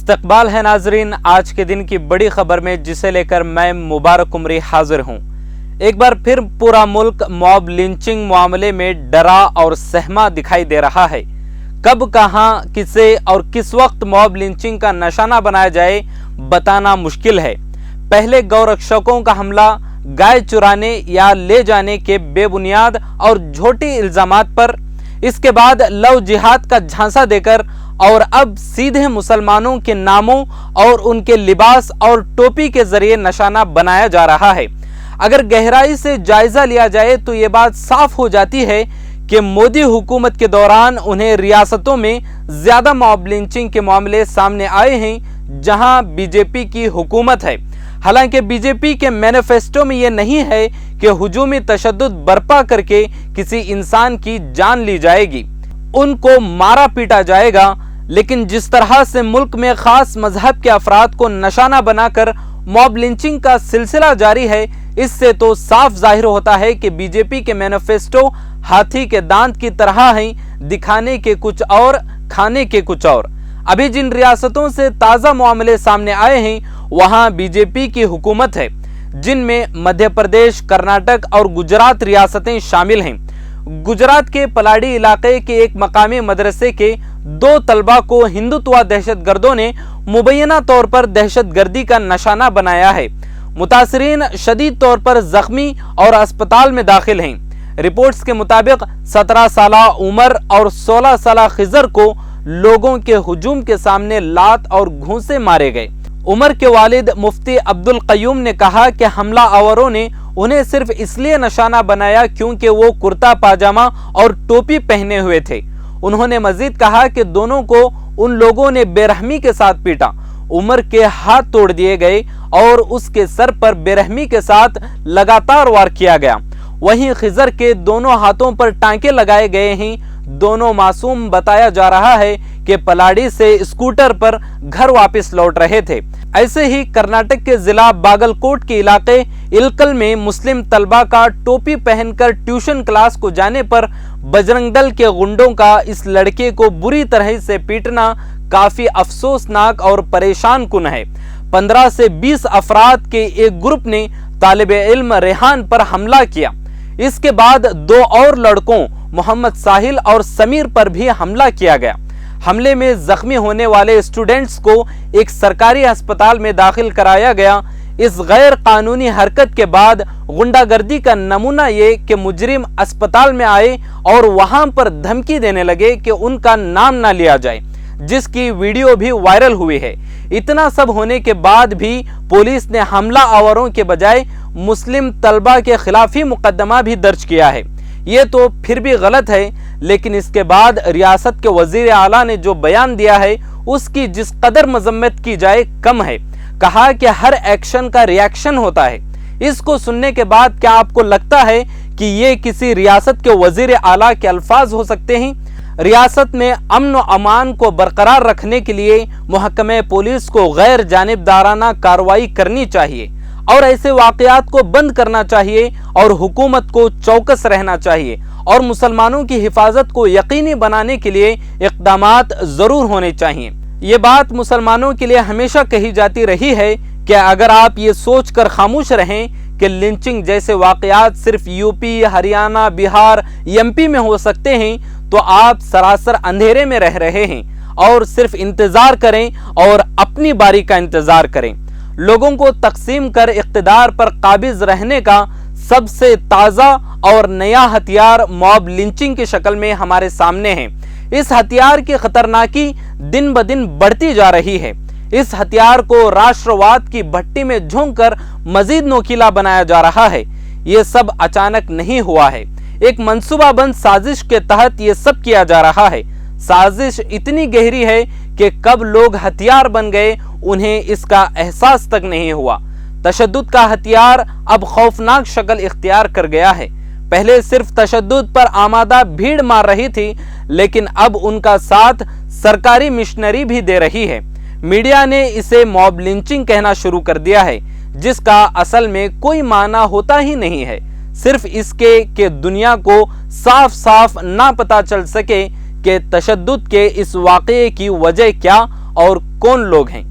इस्तकबाल है नाजरीन आज के दिन की बड़ी खबर में, जिसे लेकर मैं मुबारक उमरी हाजिर हूं। एक बार फिर पूरा मुल्क मॉब लिंचिंग मामले में डरा और सहमा दिखाई दे रहा है। कब, कहां, किसे और किस वक्त मॉब लिंचिंग का निशाना बनाया जाए बताना मुश्किल है। पहले गौरक्षकों का हमला गाय चुराने या ले जाने के बेबुनियाद और झूठी इल्जामात पर, इसके बाद लव जिहाद का झांसा देकर और अब सीधे मुसलमानों के नामों और उनके लिबास और टोपी के जरिए निशाना बनाया जा रहा है। अगर गहराई से जायजा लिया जाए तो ये बात साफ हो जाती है कि मोदी हुकूमत के दौरान उन्हें रियासतों में ज्यादा मॉब लिंचिंग के मामले सामने आए हैं जहां बीजेपी की हुकूमत है। हालांकि बीजेपी के मैनिफेस्टो में यह नहीं है कि हुजूमी तशद्दुद बर्पा करके किसी इंसान की जान ली जाएगी, उनको मारा पीटा जाएगा, लेकिन जिस तरह से मुल्क में खास मजहब के अफराद को निशाना बनाकर मॉब लिंचिंग का सिलसिला जारी है, इससे तो साफ जाहिर होता है कि बीजेपी के मैनिफेस्टो हाथी के दांत की तरह हैं, दिखाने के कुछ और, खाने के कुछ और। अभी जिन रियासतों से ताज़ा मामले सामने आए हैं वहां बीजेपी की हुकूमत है, जिनमें मध्य प्रदेश, कर्नाटक और गुजरात रियासतें शामिल हैं। गुजरात के पलाड़ी इलाके के एक मकामी मदरसे के 2 तलबा को हिंदुत्व दहशतगर्दों ने मुबैना तौर पर दहशतगर्दी का निशाना बनाया है। मुतासरीन शदीद तौर पर जख्मी और अस्पताल में दाखिल हैं। रिपोर्ट्स के मुताबिक 17 साल उमर और 16 साल खिजर को लोगों के हुजूम के सामने लात और घूंसे मारे गए। उमर के वालिद मुफ्ती अब्दुल कयूम ने कहा कि हमला आवरों ने उन्हें सिर्फ इसलिए निशाना बनाया क्योंकि वो कुर्ता पाजामा और टोपी पहने हुए थे। उन्होंने मजीद कहा कि दोनों को उन लोगों ने बेरहमी के साथ पीटा। उमर के हाथ तोड़ दिए गए और उसके सर पर बेरहमी के साथ लगातार वार किया गया। वहीं खिजर के दोनों हाथों पर टांके लगाए गए हैं। दोनों मासूम बताया जा रहा है कि पलाड़ी से स्कूटर पर घर वापस लौट रहे थे। ऐसे ही कर्नाटक के जिला बागलकोट के इलाके इलकल में मुस्लिम तलबा का टोपी पहनकर ट्यूशन क्लास को जाने पर बजरंग दल के गुंडों का इस लड़के को बुरी तरह से पीटना काफी अफसोसनाक और परेशान कुन है। 15 से 20 अफराद के एक ग्रुप ने तालिबे इल्म रेहान पर हमला किया। इसके बाद 2 और लड़कों मोहम्मद साहिल और समीर पर भी हमला किया गया। हमले में जख्मी होने वाले स्टूडेंट्स को एक सरकारी अस्पताल में दाखिल कराया गया। इस गैर कानूनी हरकत के बाद गुंडागर्दी का नमूना ये कि मुजरिम अस्पताल में आए और वहां पर धमकी देने लगे कि उनका नाम ना लिया जाए, जिसकी वीडियो भी वायरल हुई है। इतना सब होने के बाद भी पुलिस ने हमला आवरों के बजाय मुस्लिम तलबा के खिलाफ ही मुकदमा भी दर्ज किया है। ये तो फिर भी गलत है, लेकिन इसके बाद रियासत के वजीर आला ने जो बयान दिया है उसकी जिस कदर मजम्मत की जाए कम है। कहा कि हर एक्शन का रिएक्शन होता है। इसको सुनने के बाद क्या आपको लगता है कि ये किसी रियासत के वजीर आला के अल्फाज हो सकते हैं? रियासत में अमन व अमान को बरकरार रखने के लिए महकमे पुलिस को गैर जानिबदाराना कार्रवाई करनी चाहिए और ऐसे वाकयात को बंद करना चाहिए और हुकूमत को चौकस रहना चाहिए और मुसलमानों की हिफाजत को यकीनी बनाने के लिए इक़दामात जरूर होने चाहिए। ये बात मुसलमानों के लिए हमेशा कही जाती रही है कि अगर आप ये सोचकर खामोश रहें कि लिंचिंग जैसे वाकयात सिर्फ यूपी, हरियाणा, बिहार, एमपी में हो सकते हैं तो आप सरासर अंधेरे में रह रहे हैं और सिर्फ इंतजार करें और अपनी बारी का इंतजार करें। लोगों को तकसीम कर इक़्तिदार पर काबिज रहने का सबसे ताज़ा और नया हथियार मॉब लिंचिंग की शक्ल में हमारे सामने है। इस हथियार की खतरनाकी दिन ब दिन बढ़ती जा रही है। इस हथियार को राष्ट्रवाद की भट्टी में झोंक कर मजीद नोकीला बनाया जा रहा है। ये सब अचानक नहीं हुआ है, एक मंसूबाबंद साजिश के तहत ये सब किया जा रहा है। साजिश इतनी गहरी है कि कब लोग हथियार बन गए उन्हें इसका एहसास तक नहीं हुआ। तशद्दुद का हथियार अब खौफनाक शक्ल इख्तियार कर गया है। पहले सिर्फ तशद्दुद पर आमादा भीड़ मार रही थी, लेकिन अब उनका साथ सरकारी मिशनरी भी दे रही है। मीडिया ने इसे मॉब लिंचिंग कहना शुरू कर दिया है, जिसका असल में कोई माना होता ही नहीं है, सिर्फ इसके कि दुनिया को साफ साफ ना पता चल सके कि तशद्दुद के इस वाक़ये की वजह क्या اور کون لوگ ہیں؟